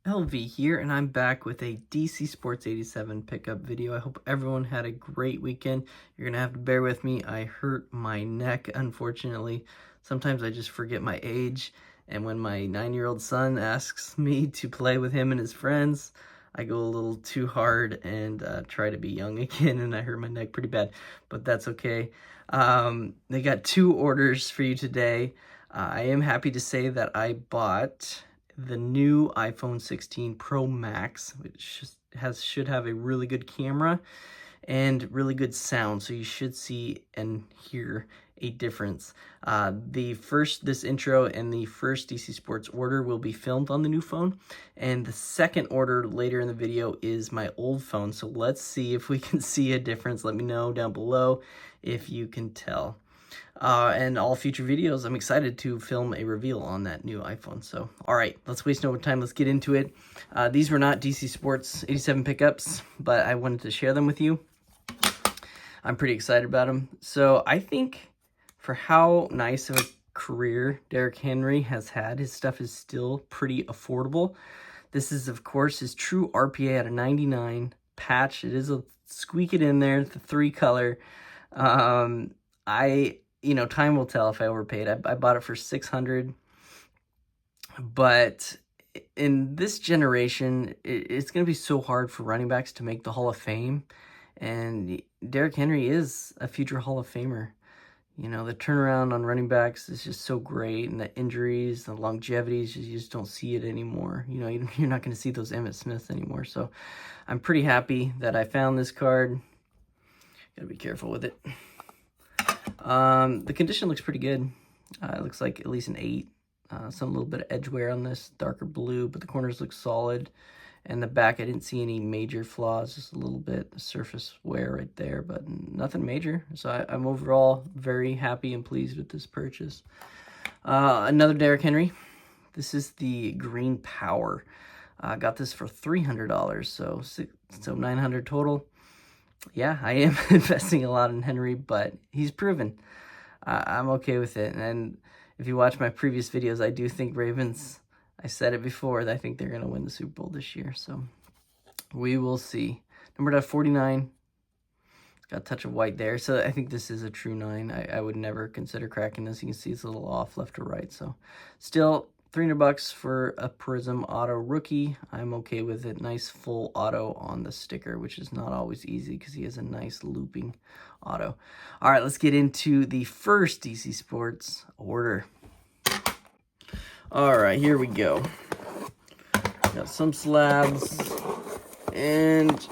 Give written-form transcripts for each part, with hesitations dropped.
LV here, and I'm back with a DC Sports 87 pickup video. I hope everyone had a great weekend. You're gonna have to bear with me. I hurt my neck, unfortunately. Sometimes I just forget my age, and when my 9-year-old son asks me to play with him and his friends, I go a little too hard and try to be young again, and I hurt my neck pretty bad, but that's okay. They got 2 orders for you today. I am happy to say that I bought the new iPhone 16 Pro Max, which should have a really good camera and really good sound, so you should see and hear a difference. This intro and the first DC Sports order will be filmed on the new phone, and the second order later in the video is my old phone. So let's see if we can see a difference. Let me know down below if you can tell. And all future videos, I'm excited to film a reveal on that new iPhone. So, all right, let's waste no time. Let's get into it. These were not DC Sports 87 pickups, but I wanted to share them with you. I'm pretty excited about them. So I think for how nice of a career Derrick Henry has had, his stuff is still pretty affordable. This is, of course, his true RPA at a 99 patch. It is a squeak it in there, the 3 color. Time will tell if I overpaid. I bought it for $600, but in this generation, it's going to be so hard for running backs to make the Hall of Fame, and Derrick Henry is a future Hall of Famer. You know, the turnaround on running backs is just so great, and the injuries, the longevities, you just don't see it anymore. You know, you're not going to see those Emmitt Smiths anymore, so I'm pretty happy that I found this card. Gotta be careful with it. The condition looks pretty good. It looks like at least an 8. Some little bit of edge wear on this, darker blue, but the corners look solid. And the back, I didn't see any major flaws, just a little bit of surface wear right there, but nothing major. So I'm overall very happy and pleased with this purchase. Another Derrick Henry. This is the Green Power. I got this for $300, so $900 total. Yeah, I am investing a lot in Henry, but he's proven. I'm okay with it. And if you watch my previous videos, I do think Ravens, I said it before, I think they're going to win the Super Bowl this year. So we will see. Numbered at 49. It's got a touch of white there. So I think this is a true 9. I would never consider cracking this. You can see it's a little off left to right. So still $300 for a Prism Auto Rookie. I'm okay with it. Nice full auto on the sticker, which is not always easy because he has a nice looping auto. All right, let's get into the first DC Sports order. All right, here we go. Got some slabs, and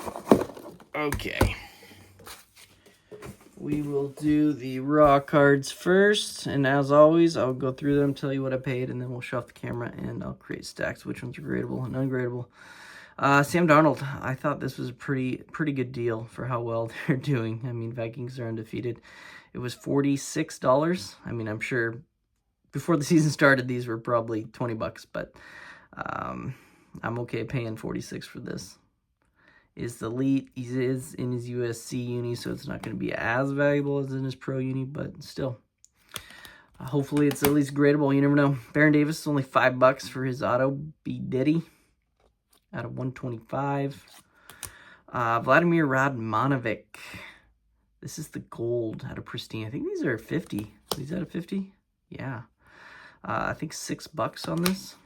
okay. We will do the raw cards first, and as always, I'll go through them, tell you what I paid, and then we'll show off the camera, and I'll create stacks, which ones are gradable and ungradable. Sam Darnold, I thought this was a pretty good deal for how well they're doing. I mean, Vikings are undefeated. It was $46. I mean, I'm sure before the season started, these were probably $20, but I'm okay paying $46 for this. Is the elite. He is in his USC uni, so it's not going to be as valuable as in his pro uni, but still. Hopefully it's at least gradable. You never know. Baron Davis is only $5 for his auto. B. Diddy out of 125. Vladimir Radmanovic. This is the gold out of Pristine. I think these are 50. These out of 50? Yeah. I think $6 on this.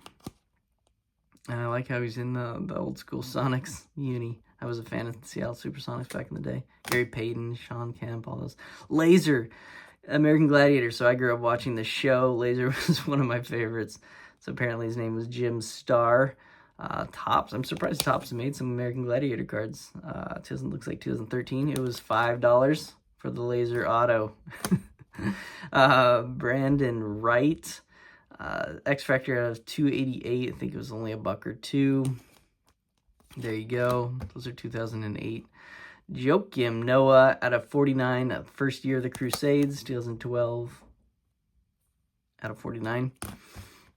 And I like how he's in the old school Sonics uni. I was a fan of Seattle Supersonics back in the day. Gary Payton, Sean Kemp, all those. Laser, American Gladiator. So I grew up watching the show. Laser was one of my favorites. So apparently his name was Jim Starr. Topps. I'm surprised Topps made some American Gladiator cards. Looks like 2013. It was $5 for the Laser Auto. Brandon Wright. X Factor out of 288. I think it was only $1 or $2. There you go. Those are 2008. Joakim Noah out of 49. First year of the Crusades, 2012. Out of 49.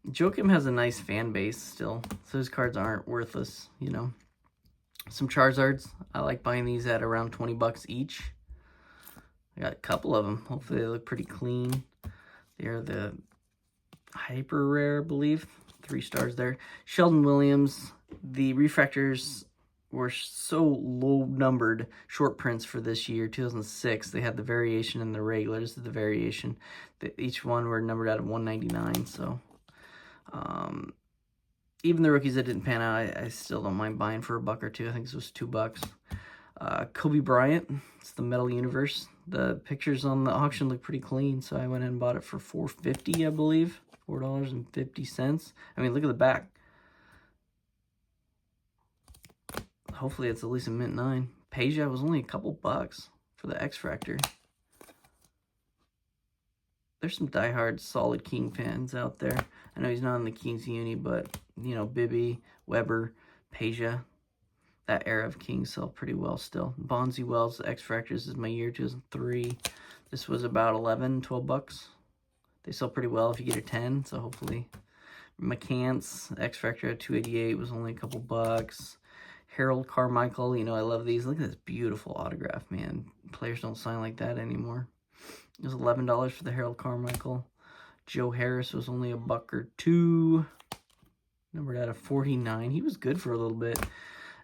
Joakim has a nice fan base still, so his cards aren't worthless, you know. Some Charizards. I like buying these at around $20 each. I got a couple of them. Hopefully they look pretty clean. They're the hyper rare, I believe. 3 stars there. Sheldon Williams, the refractors were so low numbered short prints for this year, 2006. They had the variation and the regular. This is the variation. Each one were numbered out of 199. So even the rookies that didn't pan out, I still don't mind buying for $1 or $2. I think this was $2. Kobe Bryant, it's the Metal Universe. The pictures on the auction look pretty clean, so I went and bought it for $4.50, I believe. $4.50. I mean, look at the back. Hopefully it's at least a mint 9. PSA was only a couple bucks for the X-Fractor. There's some diehard solid King fans out there. I know he's not in the Kings uni, but, you know, Bibby, Weber, PSA, that era of Kings sell pretty well still. Bonzi Wells, the X-Fractor, this is my year, 2003. This was about 11, 12 bucks. They sell pretty well if you get a 10, so hopefully. McCants, X-Fractor at 288 was only a couple bucks. Harold Carmichael, you know, I love these. Look at this beautiful autograph, man. Players don't sign like that anymore. It was $11 for the Harold Carmichael. Joe Harris was only $1 or $2. Numbered out of 49. He was good for a little bit.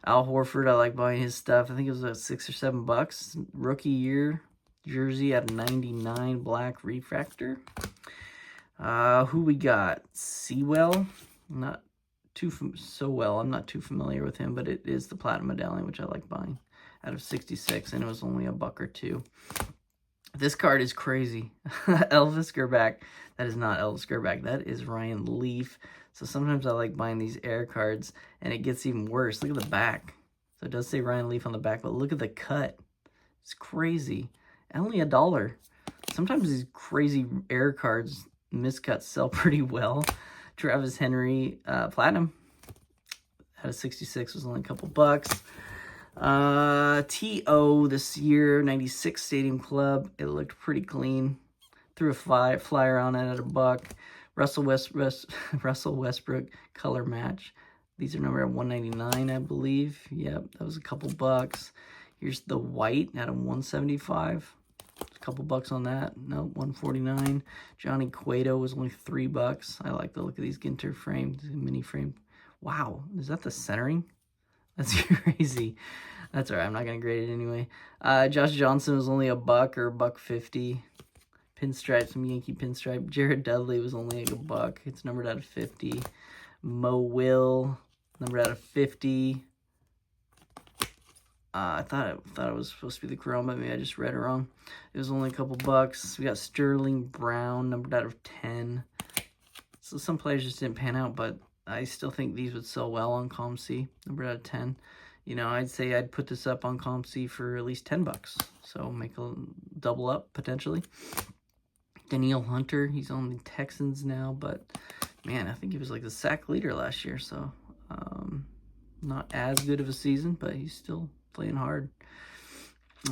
Al Horford, I like buying his stuff. I think it was about $6 or $7. Rookie year jersey out of 99 black refractor. Who we got? Sewell. Not too I'm not too familiar with him, but it is the platinum medallion, which I like buying out of 66, and it was only $1 or $2. This card is crazy. Elvis Gerback. That is not Elvis Gerback. That is Ryan Leaf. So sometimes I like buying these air cards, and it gets even worse. Look at the back. So it does say Ryan Leaf on the back, but look at the cut. It's crazy. Only $1. Sometimes these crazy air cards, miscuts, sell pretty well. Travis Henry, platinum. Out of 66 was only a couple bucks. T.O. this year, 96 Stadium Club. It looked pretty clean. Threw a flyer on it at $1. Russell Westbrook color match. These are numbered at 199, I believe. Yep, that was a couple bucks. Here's the white out of 175. A couple bucks on that. No, 149. Johnny Cueto was only $3. I like the look of these Ginter frames, mini frame. Wow, is that the centering? That's crazy. That's all right. I'm not going to grade it anyway. Josh Johnson was only $1 or $1.50. Pinstripe, some Yankee pinstripe. Jared Dudley was only like $1. It's numbered out of 50. Mo Will, numbered out of 50. I thought it was supposed to be the Chrome, but maybe I just read it wrong. It was only a couple bucks. We got Sterling Brown, numbered out of 10. So some players just didn't pan out, but I still think these would sell well on ComC, numbered out of 10. You know, I'd say I'd put this up on ComC for at least $10. So make a double up, potentially. Danielle Hunter, he's on the Texans now, but man, I think he was like the sack leader last year, so not as good of a season, but he's still playing hard.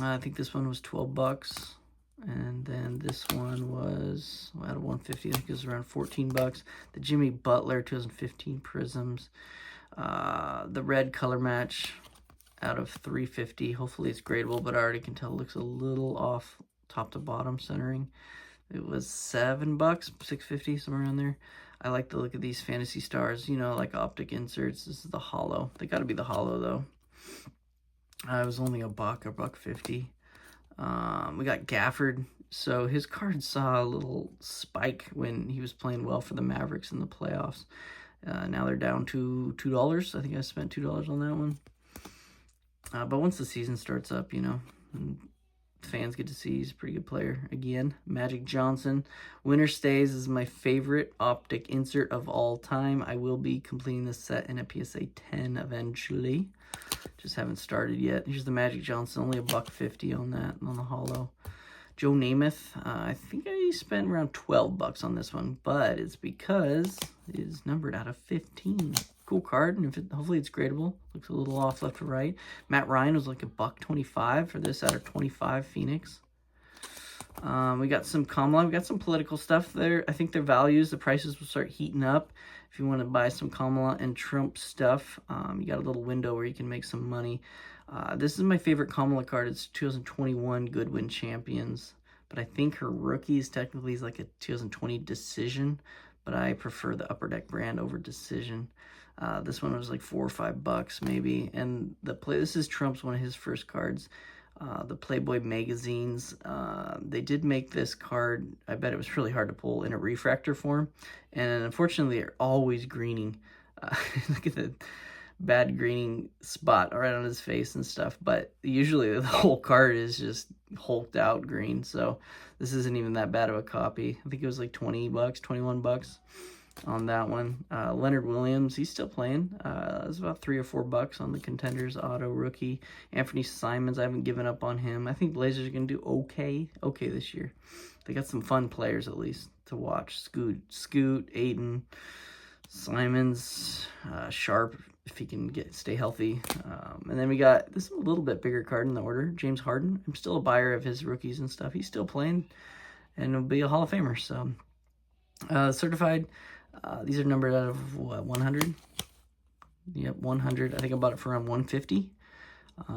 I think this one was $12, and then this one was out of 150. I think it was around $14. The Jimmy Butler 2015 Prisms, the red color match out of 350. Hopefully it's gradable, but I already can tell it looks a little off top to bottom centering. It was $7, $6.50, somewhere around there. I like the look of these Fantasy Stars, you know, like optic inserts. This is the hollow. They got to be the hollow, though. It was only $1 or $1.50. We got Gafford. So his card saw a little spike when he was playing well for the Mavericks in the playoffs. Now they're down to $2. I think I spent $2 on that one. But once the season starts up, you know, fans get to see he's a pretty good player again. Magic Johnson. Winter Stays is my favorite optic insert of all time. I will be completing this set in a PSA 10 eventually. Just haven't started yet. Here's the Magic Johnson. Only $1.50 on that, on the hollow. Joe Namath. I think I spent around $12 on this one, but it's because it is numbered out of 15. Cool card, and hopefully it's gradable. Looks a little off left to right. Matt Ryan was like $1.25 for this out of 25 Phoenix. We got some Kamala. We got some political stuff there. I think their values, the prices will start heating up. If you want to buy some Kamala and Trump stuff, you got a little window where you can make some money. This is my favorite Kamala card. It's 2021 Goodwin Champions, but I think her rookie is like a 2020 Decision, but I prefer the Upper Deck brand over Decision. This one was like $4 or $5 maybe. And this is Trump's one of his first cards. The Playboy magazines, they did make this card. I bet it was really hard to pull in a refractor form, and unfortunately they're always greening. Look at the bad greening spot right on his face and stuff, but usually the whole card is just hulked out green, so this isn't even that bad of a copy. I think it was like $20, $21 on that one. Leonard Williams, he's still playing. It was about $3 or $4 on the Contenders auto rookie. Anthony Simons, I haven't given up on him. I think Blazers are going to do okay this year. They got some fun players at least to watch. Scoot, Ayton, Simons, Sharp, if he can stay healthy. And then we got this a little bit bigger card in the order, James Harden. I'm still a buyer of his rookies and stuff. He's still playing and will be a Hall of Famer. So certified. These are numbered out of what, 100? Yep, 100. I think I bought it for around 150. I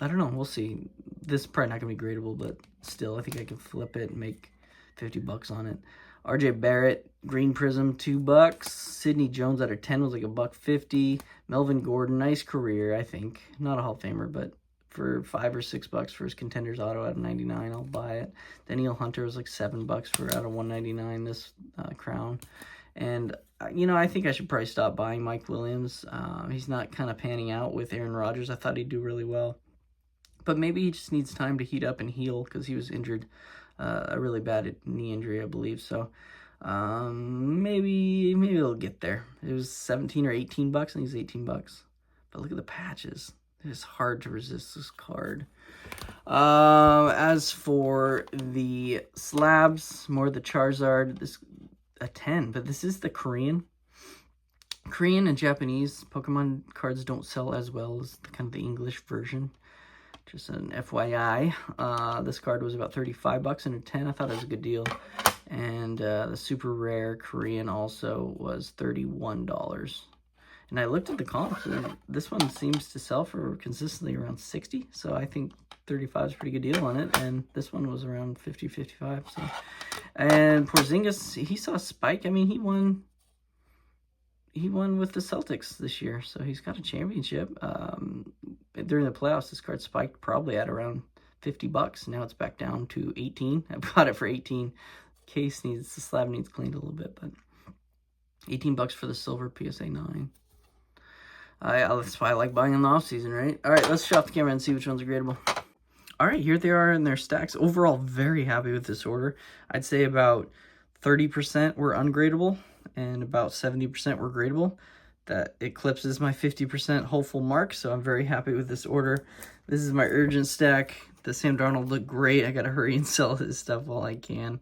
don't know. We'll see. This is probably not going to be gradable, but still, I think I can flip it and make $50 on it. RJ Barrett, Green Prism, $2. Sidney Jones out of 10 was like $1.50. Melvin Gordon, nice career, I think. Not a Hall of Famer, but for $5 or $6 for his Contenders auto out of 99, I'll buy it. Daniel Hunter was like $7 for out of 199, this crown. And, I think I should probably stop buying Mike Williams. He's not kind of panning out with Aaron Rodgers. I thought he'd do really well. But maybe he just needs time to heat up and heal because he was injured, a really bad knee injury, I believe. So maybe it'll get there. It was 17 or 18 bucks, and he's 18 bucks. But look at the patches. It's hard to resist this card. As for the slabs, more the Charizard, this a 10, but this is the Korean and Japanese Pokemon cards don't sell as well as the English version. Just an FYI. This card was about $35 and a 10. I thought it was a good deal. And the super rare Korean also was $31. And I looked at the comps, and this one seems to sell for consistently around 60. So I think 35 is a pretty good deal on it. And this one was around 50, 55. So, and Porzingis, he saw a spike. I mean, he won with the Celtics this year, so he's got a championship. During the playoffs, this card spiked probably at around $50. Now it's back down to 18. I bought it for 18. The slab needs cleaned a little bit, but $18 for the silver PSA 9. That's why I like buying in the off season, right? All right, let's shop the camera and see which ones are gradable. All right, here they are in their stacks. Overall, very happy with this order. I'd say about 30% were ungradable and about 70% were gradable. That eclipses my 50% hopeful mark, so I'm very happy with this order. This is my urgent stack. The Sam Darnold looked great. I got to hurry and sell this stuff while I can.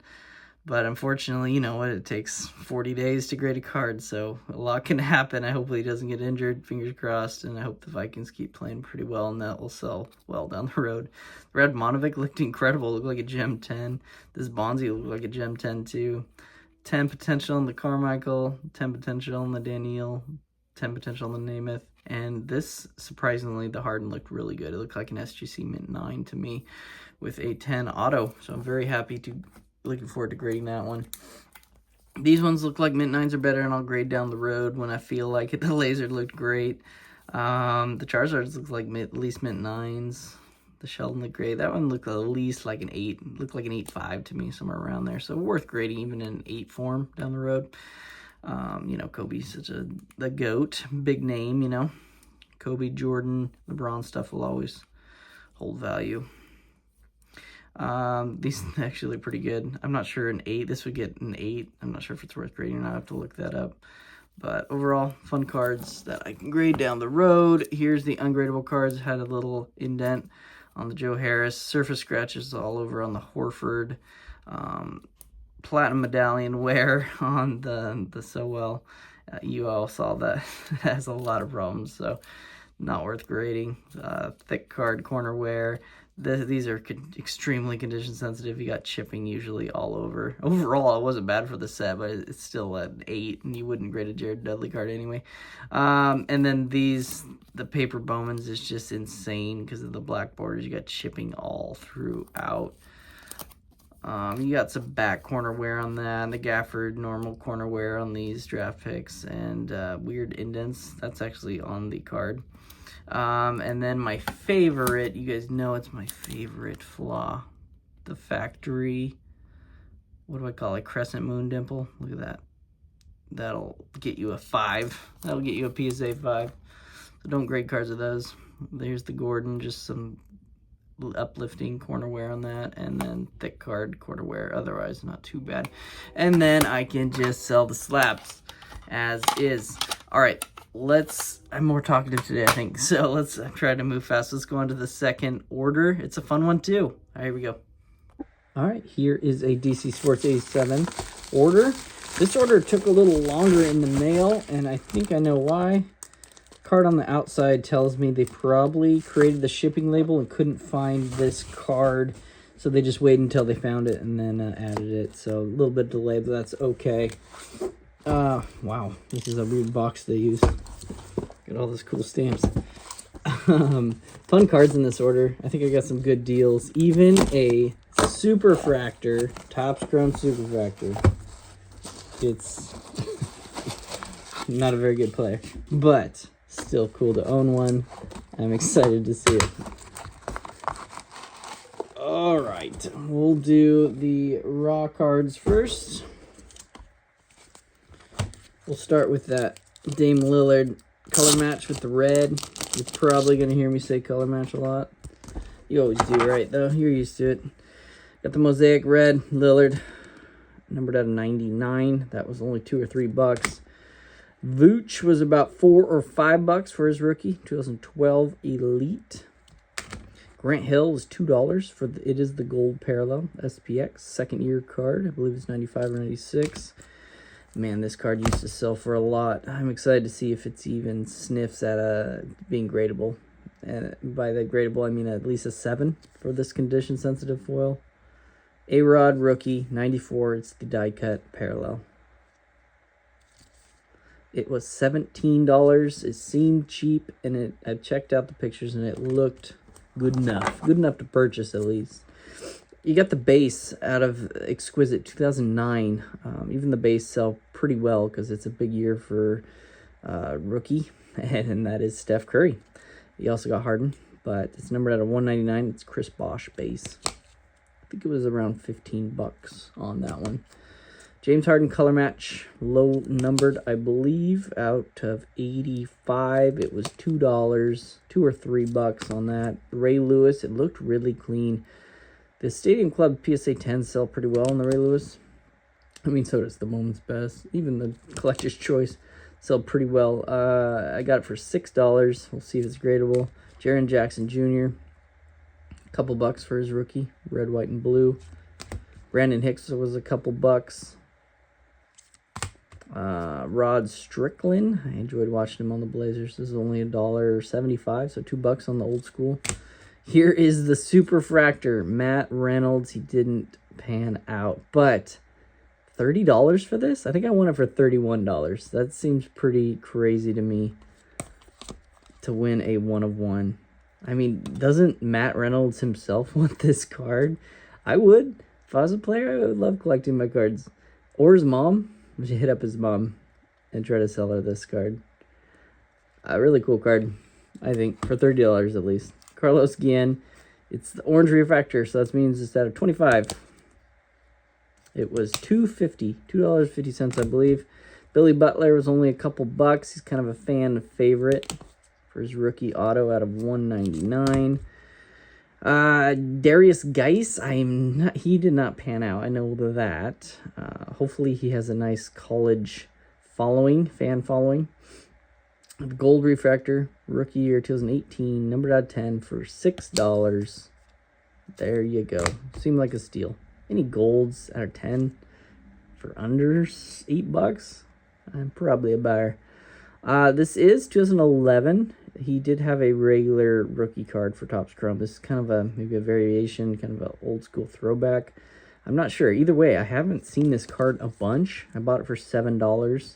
But unfortunately, you know what? It takes 40 days to grade a card, so a lot can happen. I hope he doesn't get injured, fingers crossed, and I hope the Vikings keep playing pretty well, and that will sell well down the road. Red Monovic looked incredible. Looked like a Gem 10. This Bonzi looked like a Gem 10 too. 10 potential on the Carmichael, 10 potential on the Daniel, 10 potential on the Namath. And this, surprisingly, the Harden looked really good. It looked like an SGC Mint 9 to me with a 10 auto. So I'm very happy looking forward to grading that one. These ones look like Mint 9s are better, and I'll grade down the road when I feel like it. The Laser looked great. The Charizards look like at least Mint 9s. The Sheldon looked great. That one looked at least like an 8. It looked like an 8.5 to me, somewhere around there. So worth grading even in 8 form down the road. Kobe's such the GOAT, big name, Kobe, Jordan, LeBron stuff will always hold value. These actually look pretty good. I'm not sure an 8. This would get an 8. I'm not sure if it's worth grading or not. I have to look that up. But overall, fun cards that I can grade down the road. Here's the ungradable cards. Had a little indent on the Joe Harris. Surface scratches all over on the Horford. Platinum medallion wear on the Sowell. You all saw that. It has a lot of problems, so not worth grading. Thick card corner wear. These are extremely condition sensitive. You got chipping usually all over. Overall, it wasn't bad for the set, but it's still an 8, and you wouldn't grade a Jared Dudley card anyway. And then the paper Bowman's is just insane because of the black borders. You got chipping all throughout. You got some back corner wear on that, the Gafford normal corner wear on these draft picks, and weird indents. That's actually on the card. And then my favorite, you guys know it's my favorite flaw, the factory, what do I call it, crescent moon dimple. Look at that. That'll get you a 5. That'll get you a PSA 5. So don't grade cards of those. There's the Gordon, just some uplifting corner wear on that, and then thick card corner wear, otherwise not too bad. And then I can just sell the slabs as is. All right, I'm more talkative today, I think, so let's try to move fast. Let's go on to the second order. It's a fun one too. All right, here we go. All right, here is a DC Sports 87 order. This order took a little longer in the mail, and I think I know why. Card on the outside tells me they probably created the shipping label and couldn't find this card, so they just waited until they found it and then added it. So a little bit delayed, but that's okay. Wow, this is a weird box they use. Got all those cool stamps. Fun cards in this order. I think I got some good deals. Even a Superfractor, Topps Chrome Superfractor. It's not a very good player, but still cool to own one. I'm excited to see it. All right, we'll do the raw cards first. We'll start with that Dame Lillard color match with the red. You're probably going to hear me say color match a lot. You always do, right, though? You're used to it. Got the Mosaic red Lillard, numbered out of 99. That was only $2 or $3. Vooch was about $4 or $5 for his rookie, 2012 Elite. Grant Hill was $2 for it is the gold parallel SPX second year card. I believe it's 95 or 96. Man, this card used to sell for a lot. I'm excited to see if it's even sniffs at being gradable. And by the gradable, I mean at least a 7 for this condition sensitive foil. A-Rod rookie 94. It's the die cut parallel. It was $17. It seemed cheap, and I checked out the pictures, and it looked good enough. Good enough to purchase, at least. You got the base out of Exquisite 2009. Even the base sell pretty well because it's a big year for rookie, and that is Steph Curry. You also got Harden, but it's numbered out of 199. It's Chris Bosh base. I think it was around $15 on that one. James Harden color match, low numbered, I believe, out of 85. It was $2, $2 or $3 on that. Ray Lewis, it looked really clean. The Stadium Club PSA 10 sell pretty well on the Ray Lewis. I mean, so does the Moment's Best. Even the Collector's Choice sell pretty well. I got it for $6. We'll see if it's gradable. Jaren Jackson Jr., a couple bucks for his rookie, red, white, and blue. Brandon Hicks was a couple bucks. Rod Strickland, I enjoyed watching him on the Blazers. This is only $1.75, so $2 on the old school. Here is the Superfractor, Matt Reynolds. He didn't pan out, but $30 for this? I think I won it for $31. That seems pretty crazy to me to win a 1 of 1. I mean, doesn't Matt Reynolds himself want this card? I would. If I was a player, I would love collecting my cards. Or his mom. We should hit up his mom and try to sell her this card. A really cool card, I think, for $30 at least. Carlos Guillen. It's the orange refractor, so that means it's out of 25. It was $2.50, $2.50, I believe. Billy Butler was only a couple bucks. He's kind of a fan favorite for his rookie auto out of 199. Darius Geis, he did not pan out. I know that. Hopefully he has a nice college following, fan following. The gold refractor, rookie year 2018, numbered out of 10 for $6. There you go. Seemed like a steal. Any golds out of 10 for under $8? I'm probably a buyer. This is 2011. He did have a regular rookie card for Topps Chrome. This is kind of maybe a variation, kind of an old school throwback. I'm not sure. Either way, I haven't seen this card a bunch. I bought it for $7.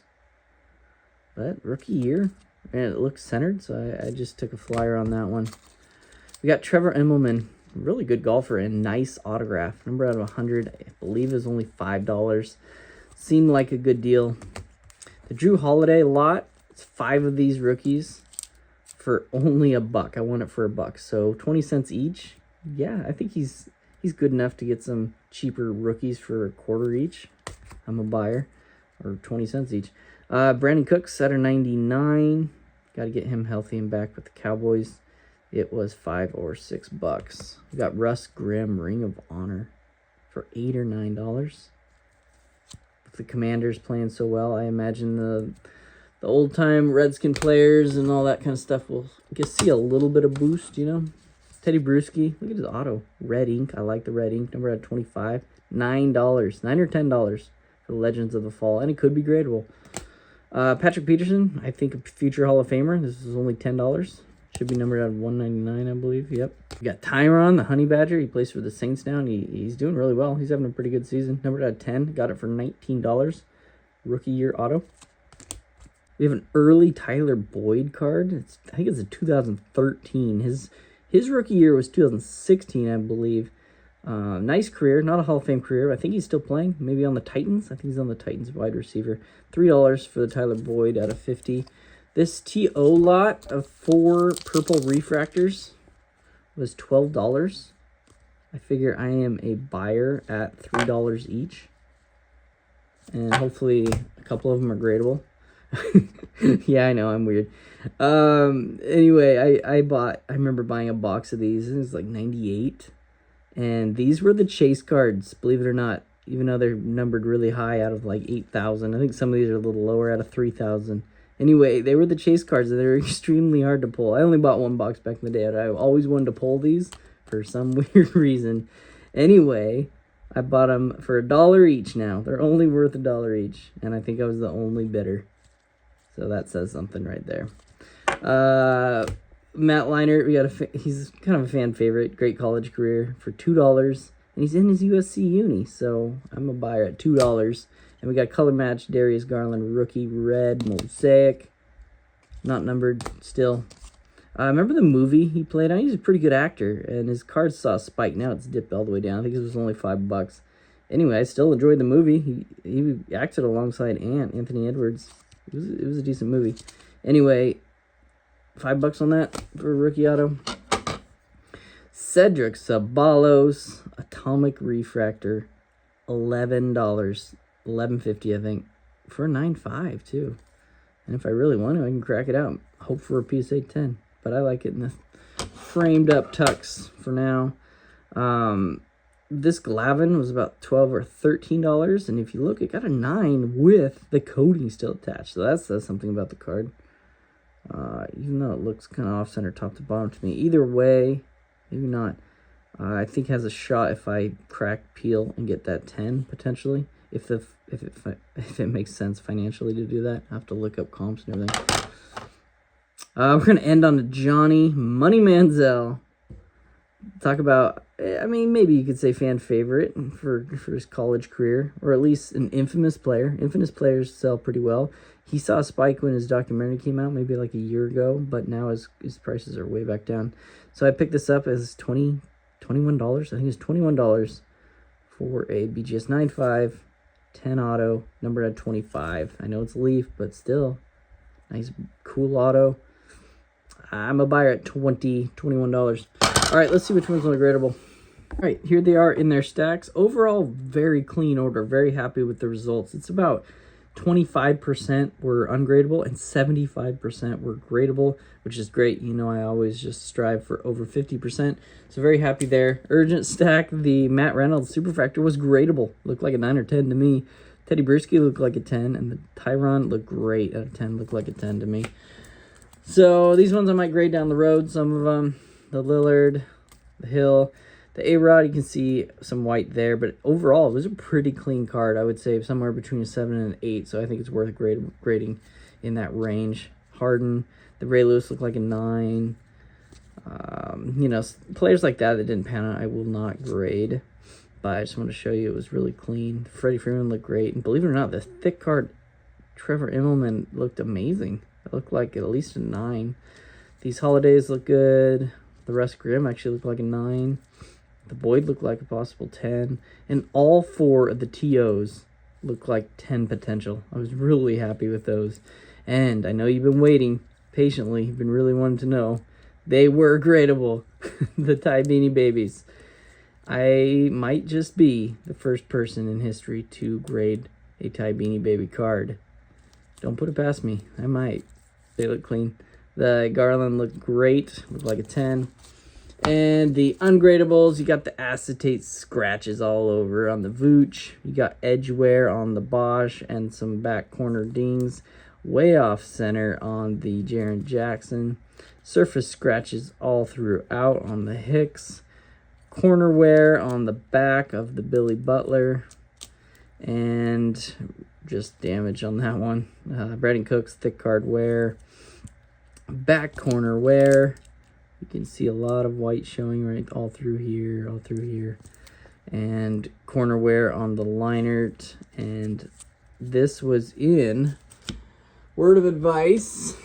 But rookie year, and it looks centered, so I just took a flyer on that one. We got Trevor Immelman, really good golfer and nice autograph. Number out of 100, I believe is only $5. Seemed like a good deal. The Drew Holiday lot, it's 5 of these rookies for only $1. I won it for $1, so 20 cents each. Yeah, I think he's good enough to get some cheaper rookies for $1 each. I'm a buyer, or 20 cents each. Brandon Cooks out of 99. Got to get him healthy and back with the Cowboys. It was $5 or $6. We got Russ Grimm Ring of Honor for $8 or $9. With the Commanders playing so well, I imagine the old time Redskin players and all that kind of stuff will see a little bit of boost, you know. Teddy Bruschi, look at his auto, red ink. I like the red ink. Number out of 25, $9 or $10 for the Legends of the Fall, and it could be gradable. Patrick Peterson, I think a future Hall of Famer. This is only $10. Should be numbered out of 199, I believe. Yep. We got Tyron, the Honey Badger. He plays for the Saints now, and he's doing really well. He's having a pretty good season. Numbered out of 10. Got it for $19. Rookie year auto. We have an early Tyler Boyd card. I think it's a 2013. His rookie year was 2016, I believe. Nice career. Not a Hall of Fame career. I think he's still playing. Maybe on the Titans. I think he's on the Titans wide receiver. $3 for the Tyler Boyd out of 50. This TO lot of 4 purple refractors was $12. I figure I am a buyer at $3 each. And hopefully a couple of them are gradable. Yeah, I know, I'm weird. Anyway, I remember buying a box of these. It was like 98. And these were the chase cards, believe it or not, even though they're numbered really high out of like 8,000. I think some of these are a little lower out of 3,000. Anyway, they were the chase cards, and they were extremely hard to pull. I only bought one box back in the day, and I always wanted to pull these for some weird reason. Anyway, I bought them for $1 each now. They're only worth $1 each, and I think I was the only bidder. So that says something right there. Matt Leinart, he's kind of a fan favorite. Great college career for $2, and he's in his USC uni, so I'm a buyer at $2. And we got color match Darius Garland rookie red mosaic, not numbered still. Remember the movie he played on? He's a pretty good actor, and his card saw a spike. Now it's dipped all the way down. I think it was only $5. Anyway, I still enjoyed the movie. He acted alongside Anthony Edwards. It was a decent movie. Anyway, $5 on that for a rookie auto. Cedric Sabalos Atomic Refractor, $11, $11.50 I think, for a 9.5 too. And if I really want to, I can crack it out. Hope for a PSA 10, but I like it in the framed up tux for now. This Glavin was about $12 or $13, and if you look, it got a 9 with the coating still attached. So that says something about the card. Even though it looks kind of off center top to bottom to me. Either way, maybe not. I think it has a shot if I crack, peel, and get that 10 potentially. If it makes sense financially to do that. I have to look up comps and everything. We're gonna end on the Johnny Money Manziel. Talk about, I mean, maybe you could say fan favorite for his college career, or at least an infamous player. Infamous players sell pretty well. He saw a spike when his documentary came out, maybe like a year ago, but now his prices are way back down. So I picked this up as $21. I think it's $21 for a BGS 9.5, 10 auto, numbered at 25. I know it's Leaf, but still, nice, cool auto. I'm a buyer at $21. All right, let's see which one's ungradable. All right, here they are in their stacks. Overall, very clean order. Very happy with the results. It's about 25% were ungradable and 75% were gradable, which is great. You know, I always just strive for over 50%. So very happy there. Urgent stack, the Matt Reynolds Superfractor was gradable. Looked like a 9 or 10 to me. Teddy Bruschi looked like a 10, and the Tyron looked great at a 10. Looked like a 10 to me. So these ones I might grade down the road. Some of them, the Lillard, the Hill, the A-Rod, you can see some white there, but overall, it was a pretty clean card. I would say somewhere between a 7 and an 8, so I think it's worth grading in that range. Harden, the Ray Lewis looked like a 9. You know, players like that didn't pan out, I will not grade, but I just want to show you it was really clean. Freddie Freeman looked great, and believe it or not, the thick card, Trevor Immelman, looked amazing. It looked like at least a 9. These holidays look good. The Rust Grim actually looked like a 9. The Boyd looked like a possible 10. And all 4 of the TOs looked like 10 potential. I was really happy with those. And I know you've been waiting patiently. You've been really wanting to know. They were gradable. The Ty Beanie Babies. I might just be the first person in history to grade a Ty Beanie Baby card. Don't put it past me. I might. They look clean. The Garland looked great. Looked like a 10. And the ungradables, you got the acetate scratches all over on the Vooch. You got edge wear on the Bosch and some back corner dings. Way off center on the Jaren Jackson. Surface scratches all throughout on the Hicks. Corner wear on the back of the Billy Butler. And just damage on that one. Brandon Cooks, thick card wear. Back corner wear. You can see a lot of white showing right all through here, and corner wear on the Leinert. And this was in word of advice.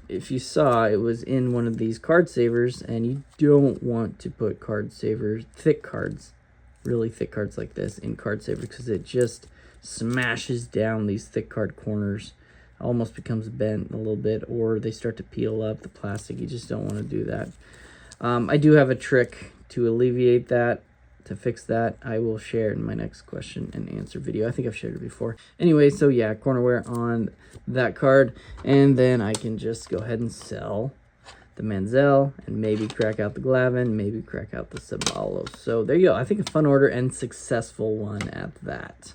If you saw, it was in one of these card savers, and you don't want to put card savers, thick cards, really thick cards like this in card savers, because it just smashes down these thick card corners. Almost becomes bent a little bit, or they start to peel up the plastic. You just don't want to do that. I do have a trick to alleviate that, to fix that. I will share in my next question and answer video. I think I've shared it before. Anyway, so yeah, corner wear on that card, and then I can just go ahead and sell the Manziel and maybe crack out the Glavin, maybe crack out the Ceballos. So there you go. I think a fun order and successful one at that.